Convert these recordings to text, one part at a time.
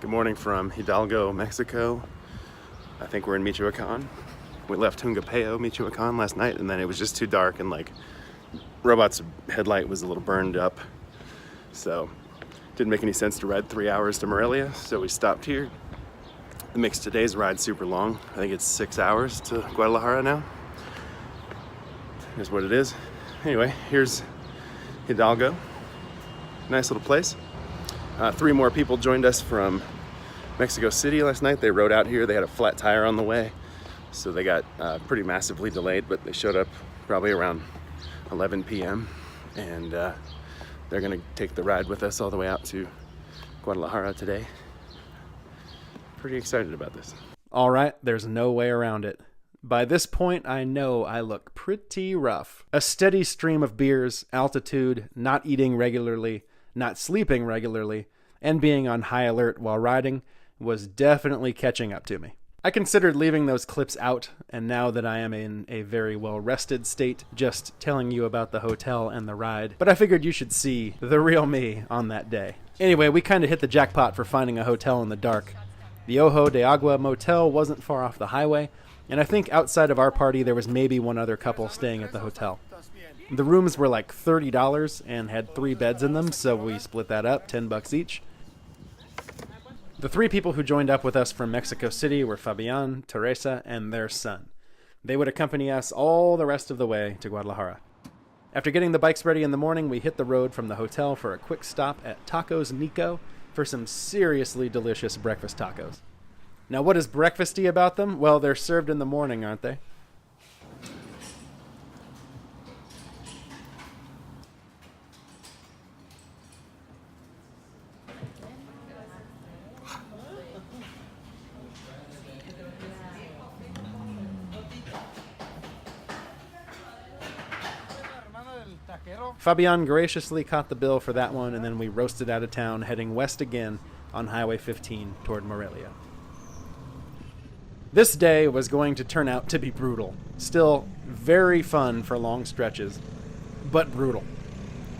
Good morning from Hidalgo, Mexico. I think we're in Michoacan. We left Hungapeo, Michoacan last night, and then it was just too dark, and like Robot's headlight was a little burned up. So didn't make any sense to ride 3 hours to Morelia, so we stopped here. It makes today's ride super long. I think it's 6 hours to Guadalajara now. Here's what it is. Anyway, here's Hidalgo. Nice little place. 3 more people joined us from Mexico City last night. They rode out here. They had a flat tire on the way, so they got pretty massively delayed, but they showed up probably around 11 p.m. and they're gonna take the ride with us all the way out to Guadalajara today. Pretty excited about this. All right, there's no way around it. By this point, I know I look pretty rough. A steady stream of beers, altitude, not eating regularly, not sleeping regularly, and being on high alert while riding was definitely catching up to me. I considered leaving those clips out, and now that I am in a very well-rested state, just telling you about the hotel and the ride, but I figured you should see the real me on that day. Anyway, we kind of hit the jackpot for finding a hotel in the dark. The Ojo de Agua motel wasn't far off the highway, and I think outside of our party there was maybe one other couple staying at the hotel. The rooms were like $30 and had 3 beds in them, so we split that up, $10 each. The 3 people who joined up with us from Mexico City were Fabian, Teresa, and their son. They would accompany us all the rest of the way to Guadalajara. After getting the bikes ready in the morning, we hit the road from the hotel for a quick stop at Tacos Nico for some seriously delicious breakfast tacos. Now, what is breakfasty about them? Well, they're served in the morning, aren't they? Fabian graciously caught the bill for that one, and then we roasted out of town, heading west again on Highway 15 toward Morelia. This day was going to turn out to be brutal. Still very fun for long stretches, but brutal.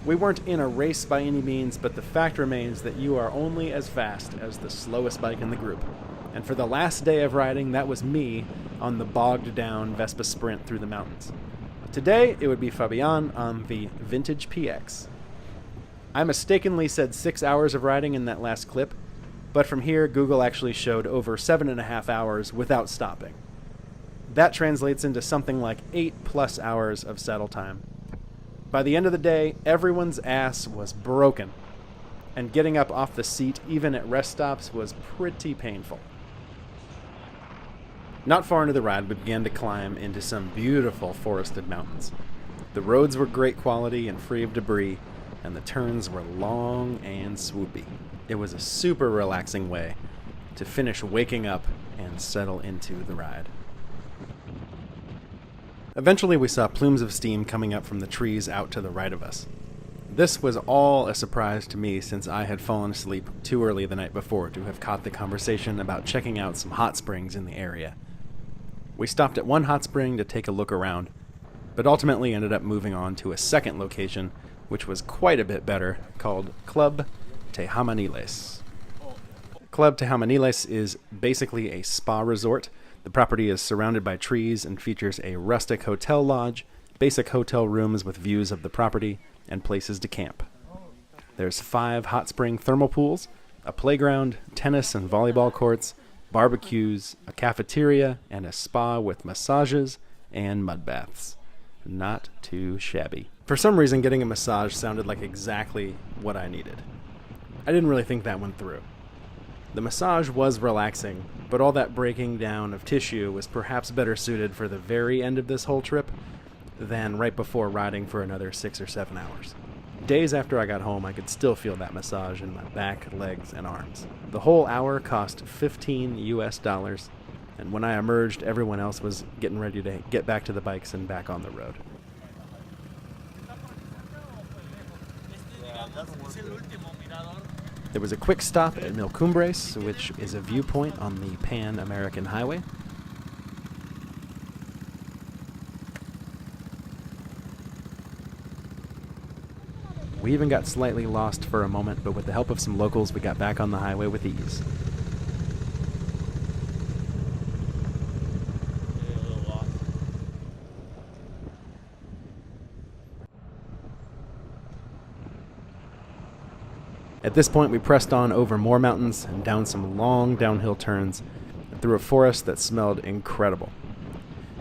We weren't in a race by any means, but the fact remains that you are only as fast as the slowest bike in the group. And for the last day of riding, that was me on the bogged down Vespa Sprint through the mountains. Today, it would be Fabian on the Vintage PX. I mistakenly said 6 hours of riding in that last clip, but from here, Google actually showed over 7.5 hours without stopping. That translates into something like 8+ hours of saddle time. By the end of the day, everyone's ass was broken, and getting up off the seat, even at rest stops, was pretty painful. Not far into the ride, we began to climb into some beautiful forested mountains. The roads were great quality and free of debris, and the turns were long and swoopy. It was a super relaxing way to finish waking up and settle into the ride. Eventually, we saw plumes of steam coming up from the trees out to the right of us. This was all a surprise to me since I had fallen asleep too early the night before to have caught the conversation about checking out some hot springs in the area. We stopped at one hot spring to take a look around, but ultimately ended up moving on to a second location, which was quite a bit better, called Club Tejamaniles. Club Tejamaniles is basically a spa resort. The property is surrounded by trees and features a rustic hotel lodge, basic hotel rooms with views of the property, and places to camp. There's 5 hot spring thermal pools, a playground, tennis and volleyball courts, barbecues, a cafeteria, and a spa with massages and mud baths. Not too shabby. For some reason, getting a massage sounded like exactly what I needed. I didn't really think that one through. The massage was relaxing, but all that breaking down of tissue was perhaps better suited for the very end of this whole trip than right before riding for another 6 or 7 hours. Days after I got home, I could still feel that massage in my back, legs, and arms. The whole hour cost $15 US, and when I emerged, everyone else was getting ready to get back to the bikes and back on the road. There was a quick stop at Mil Cumbres, which is a viewpoint on the Pan-American Highway. We even got slightly lost for a moment, but with the help of some locals, we got back on the highway with ease. At this point, we pressed on over more mountains and down some long downhill turns and through a forest that smelled incredible.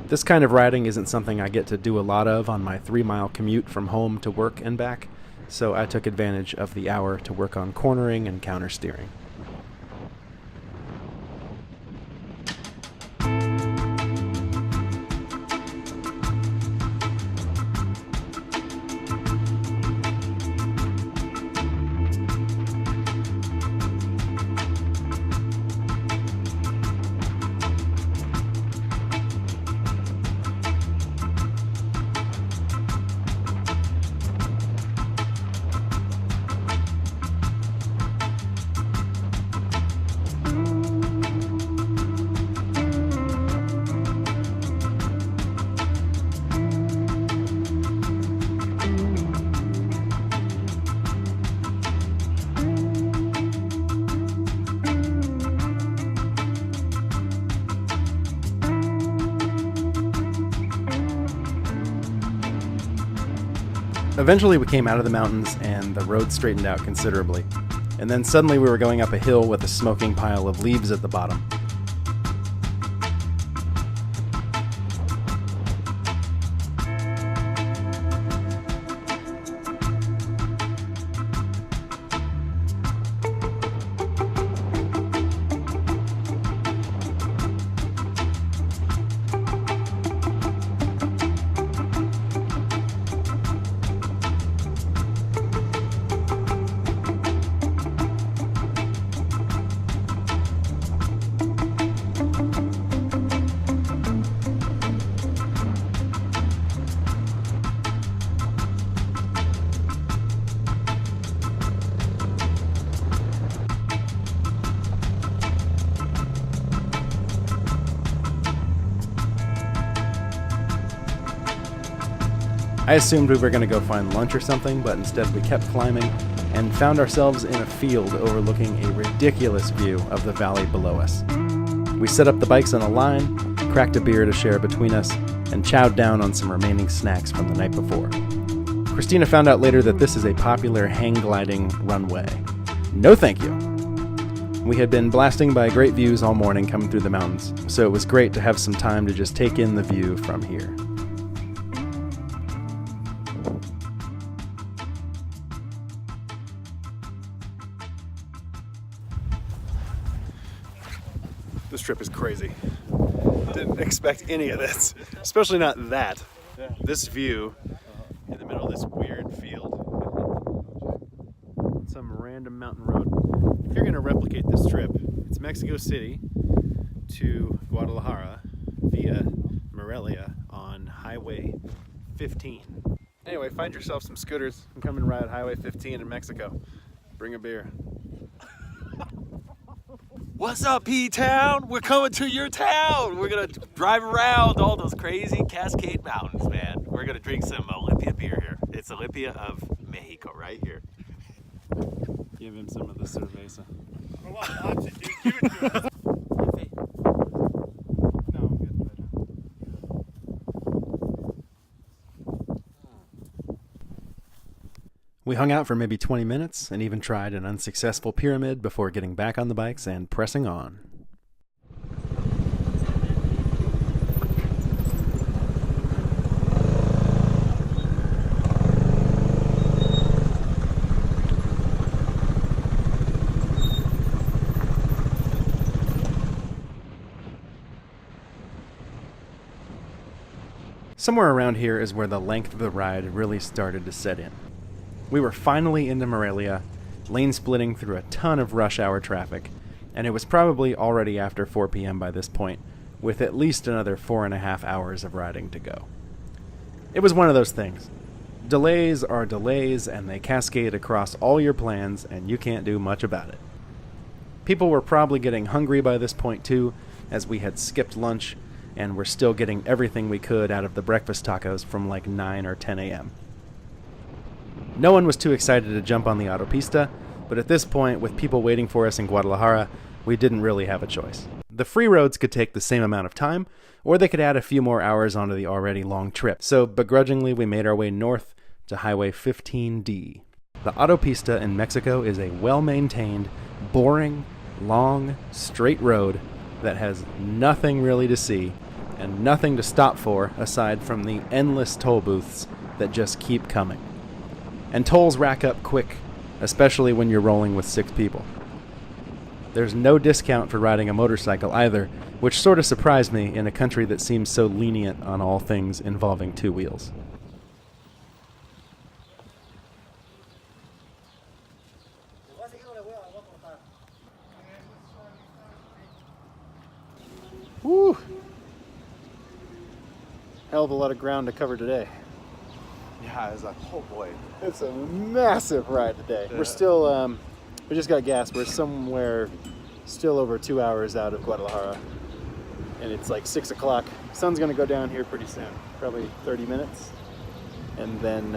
This kind of riding isn't something I get to do a lot of on my 3-mile commute from home to work and back, so I took advantage of the hour to work on cornering and countersteering. Eventually we came out of the mountains and the road straightened out considerably. And then suddenly we were going up a hill with a smoking pile of leaves at the bottom. I assumed we were going to go find lunch or something, but instead we kept climbing and found ourselves in a field overlooking a ridiculous view of the valley below us. We set up the bikes on a line, cracked a beer to share between us, and chowed down on some remaining snacks from the night before. Christina found out later that this is a popular hang gliding runway. No thank you. We had been blasting by great views all morning coming through the mountains, so it was great to have some time to just take in the view from here. This trip is crazy. Didn't expect any of this, especially not that. This view in the middle of this weird field. Some random mountain road. If you're gonna replicate this trip, it's Mexico City to Guadalajara via Morelia on Highway 15. Anyway, find yourself some scooters and come and ride Highway 15 in Mexico. Bring a beer. What's up, P-Town? We're coming to your town. We're gonna drive around all those crazy Cascade Mountains, man. We're gonna drink some Olympia beer here. It's Olympia of Mexico right here. Give him some of the cerveza. Give it to us. We hung out for maybe 20 minutes and even tried an unsuccessful pyramid before getting back on the bikes and pressing on. Somewhere around here is where the length of the ride really started to set in. We were finally into Morelia, lane splitting through a ton of rush hour traffic, and it was probably already after 4 p.m. by this point, with at least another 4.5 hours of riding to go. It was one of those things. Delays are delays, and they cascade across all your plans, and you can't do much about it. People were probably getting hungry by this point too, as we had skipped lunch, and were still getting everything we could out of the breakfast tacos from like 9 or 10 a.m. No one was too excited to jump on the autopista, but at this point, with people waiting for us in Guadalajara, we didn't really have a choice. The free roads could take the same amount of time, or they could add a few more hours onto the already long trip, so begrudgingly we made our way north to Highway 15D. The autopista in Mexico is a well-maintained, boring, long, straight road that has nothing really to see and nothing to stop for aside from the endless toll booths that just keep coming. And tolls rack up quick, especially when you're rolling with 6 people. There's no discount for riding a motorcycle either, which sort of surprised me in a country that seems so lenient on all things involving 2 wheels. Woo! Hell of a lot of ground to cover today. Yeah, it's like, oh boy. It's a massive ride today. Yeah. We're still, we just got gas. We're somewhere still over 2 hours out of Guadalajara. And it's like 6 o'clock. Sun's gonna go down here pretty soon, probably 30 minutes. And then,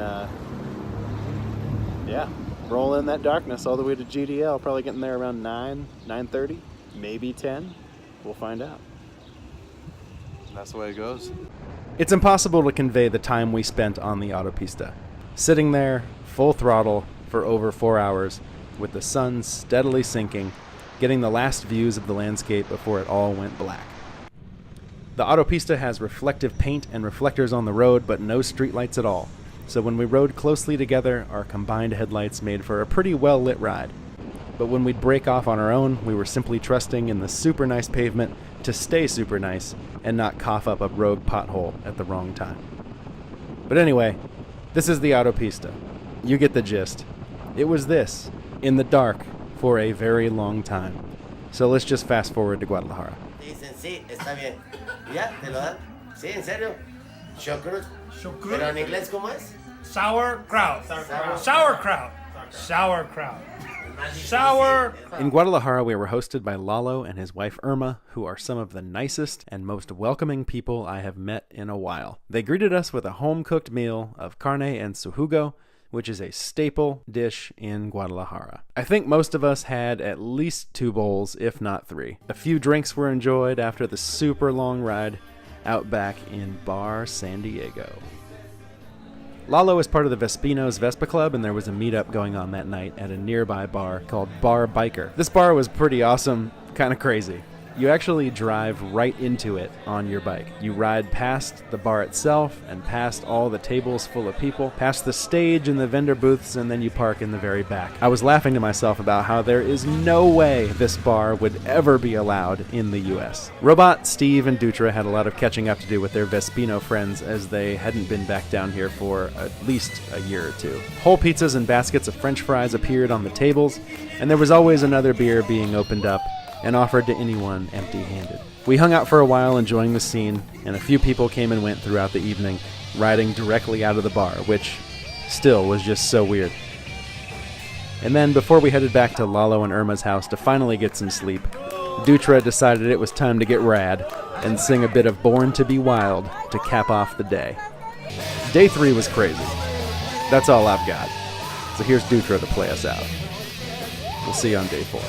yeah, roll in that darkness all the way to GDL, probably getting there around 9:30, maybe 10. We'll find out. That's the way it goes. It's impossible to convey the time we spent on the autopista, sitting there, full throttle, for over 4 hours, with the sun steadily sinking, getting the last views of the landscape before it all went black. The autopista has reflective paint and reflectors on the road, but no streetlights at all, so when we rode closely together, our combined headlights made for a pretty well-lit ride. But when we'd break off on our own, we were simply trusting in the super nice pavement to stay super nice and not cough up a rogue pothole at the wrong time. But anyway, this is the autopista. You get the gist. It was this, in the dark, for a very long time. So let's just fast forward to Guadalajara. Dicen, sí, está bien. ¿Ya? ¿Te lo dan? Sí, ¿en serio? Chucrut. ¿Pero en inglés cómo es? Sauerkraut. Sauerkraut. Sauerkraut. Sauerkraut. In Guadalajara, we were hosted by Lalo and his wife Irma, who are some of the nicest and most welcoming people I have met in a while. They greeted us with a home-cooked meal of carne and sujugo, which is a staple dish in Guadalajara. I think most of us had at least 2 bowls, if not 3. A few drinks were enjoyed after the super long ride out back in Bar San Diego. Lalo is part of the Vespinos Vespa Club, and there was a meetup going on that night at a nearby bar called Bar Biker. This bar was pretty awesome, kind of crazy. You actually drive right into it on your bike. You ride past the bar itself and past all the tables full of people, past the stage and the vendor booths, and then you park in the very back. I was laughing to myself about how there is no way this bar would ever be allowed in the US. Robot, Steve, and Dutra had a lot of catching up to do with their Vespino friends as they hadn't been back down here for at least a year or 2. Whole pizzas and baskets of French fries appeared on the tables, and there was always another beer being opened up and offered to anyone empty-handed. We hung out for a while enjoying the scene, and a few people came and went throughout the evening, riding directly out of the bar, which still was just so weird. And then, before we headed back to Lalo and Irma's house to finally get some sleep, Dutra decided it was time to get rad and sing a bit of Born to Be Wild to cap off the day. Day 3 was crazy. That's all I've got. So here's Dutra to play us out. We'll see you on day 4.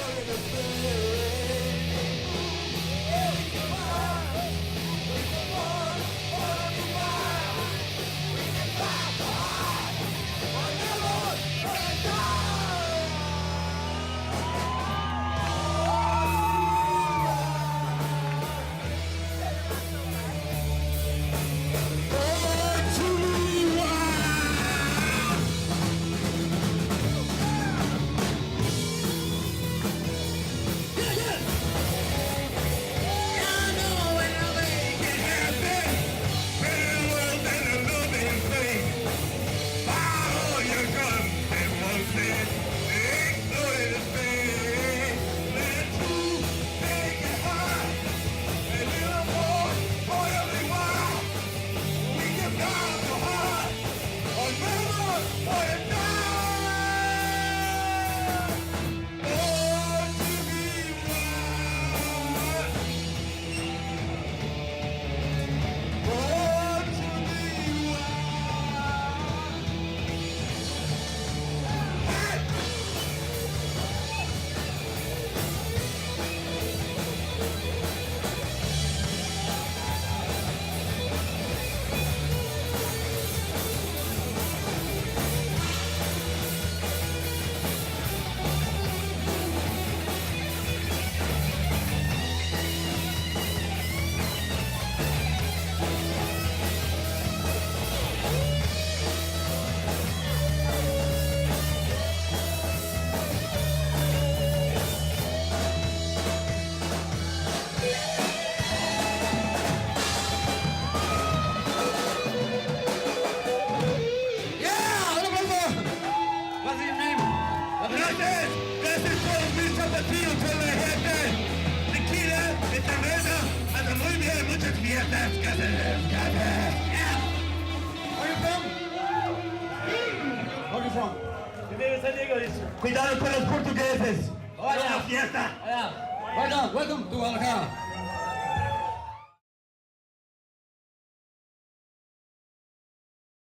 Gracias. Gracias por mis zapatillos por la gente. Tequila, de cerveza, hasta muy bien, muchas fiestas. Gracias. Yeah. Where you from? Where you from? Cuidado con los portugueses. Hola. Fiesta. Welcome to Guadalajara.